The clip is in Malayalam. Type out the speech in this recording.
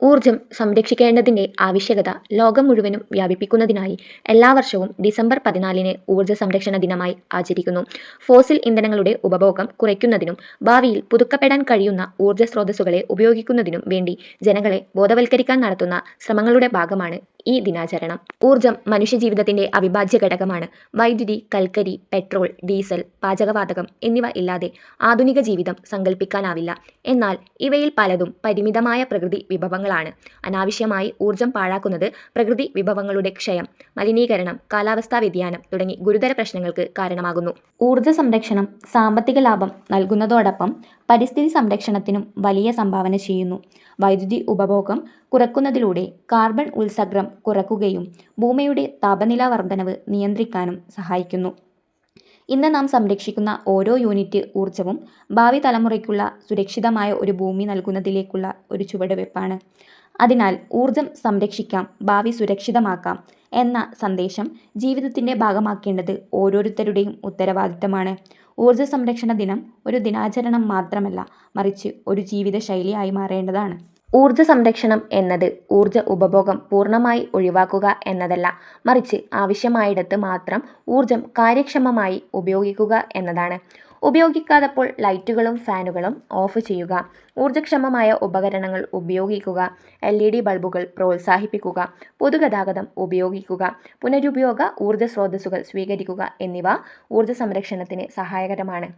ഊർജ്ജം സംരക്ഷിക്കേണ്ടതിന്റെ ആവശ്യകത ലോകം മുഴുവനും വ്യാപിപ്പിക്കുന്നതിനായി എല്ലാ വർഷവും ഡിസംബർ 14-ന് ഊർജ്ജ സംരക്ഷണ ദിനമായി ആചരിക്കുന്നു. ഫോസിൽ ഇന്ധനങ്ങളുടെ ഉപഭോഗം കുറയ്ക്കുന്നതിനും ഭാവിയിൽ പുതുക്കപ്പെടാൻ കഴിയുന്ന ഊർജ്ജ സ്രോതസ്സുകളെ ഉപയോഗിക്കുന്നതിനും വേണ്ടി ജനങ്ങളെ ബോധവൽക്കരിക്കാൻ നടത്തുന്ന ശ്രമങ്ങളുടെ ഭാഗമാണ് ഈ ദിനാചരണം. ഊർജ്ജം മനുഷ്യജീവിതത്തിന്റെ അവിഭാജ്യ ഘടകമാണ്. വൈദ്യുതി, കൽക്കരി, പെട്രോൾ, ഡീസൽ, പാചകവാതകം എന്നിവ ഇല്ലാതെ ആധുനിക ജീവിതം സങ്കല്പിക്കാനാവില്ല. എന്നാൽ ഇവയിൽ പലതും പരിമിതമായ പ്രകൃതി വിഭവങ്ങളാണ്. അനാവശ്യമായി ഊർജ്ജം പാഴാക്കുന്നത് പ്രകൃതി വിഭവങ്ങളുടെ ക്ഷയം, മലിനീകരണം, കാലാവസ്ഥാ വ്യതിയാനം തുടങ്ങി ഗുരുതര പ്രശ്നങ്ങൾക്ക് കാരണമാകുന്നു. ഊർജ്ജ സംരക്ഷണം സാമ്പത്തിക ലാഭം നൽകുന്നതോടൊപ്പം പരിസ്ഥിതി സംരക്ഷണത്തിനും വലിയ സംഭാവന ചെയ്യുന്നു. വൈദ്യുതി ഉപഭോഗം കുറയ്ക്കുന്നതിലൂടെ കാർബൺ ഉത്സർജ്ജനം കുറയ്ക്കുകയും ഭൂമിയുടെ താപനില വർധനവ് നിയന്ത്രിക്കാനും സഹായിക്കുന്നു. ഇന്ന് നാം സംരക്ഷിക്കുന്ന ഓരോ യൂണിറ്റ് ഊർജ്ജവും ഭാവി തലമുറയ്ക്കുള്ള സുരക്ഷിതമായ ഒരു ഭൂമി നൽകുന്നതിലേക്കുള്ള ഒരു ചുവടുവയ്പ്പാണ്. അതിനാൽ ഊർജ്ജം സംരക്ഷിക്കാം, ഭാവി സുരക്ഷിതമാക്കാം എന്ന സന്ദേശം ജീവിതത്തിന്റെ ഭാഗമാക്കേണ്ടത് ഓരോരുത്തരുടെയും ഉത്തരവാദിത്തമാണ്. ഊർജ്ജ സംരക്ഷണ ദിനം ഒരു ദിനാചരണം മാത്രമല്ല, മറിച്ച് ഒരു ജീവിതശൈലിയായി മാറേണ്ടതാണ്. ഊർജ്ജ സംരക്ഷണം എന്നത് ഊർജ്ജ ഉപഭോഗം പൂർണ്ണമായി ഒഴിവാക്കുക എന്നതല്ല, മറിച്ച് ആവശ്യമായിടത്ത് മാത്രം ഊർജ്ജം കാര്യക്ഷമമായി ഉപയോഗിക്കുക എന്നതാണ്. ഉപയോഗിക്കാത്തപ്പോൾ ലൈറ്റുകളും ഫാനുകളും ഓഫ് ചെയ്യുക, ഊർജ്ജക്ഷമമായ ഉപകരണങ്ങൾ ഉപയോഗിക്കുക, LED ബൾബുകൾ പ്രോത്സാഹിപ്പിക്കുക, പൊതുഗതാഗതം ഉപയോഗിക്കുക, പുനരുപയോഗ ഊർജ്ജ സ്രോതസ്സുകൾ സ്വീകരിക്കുക എന്നിവ ഊർജ്ജ സംരക്ഷണത്തിന് സഹായകരമാണ്.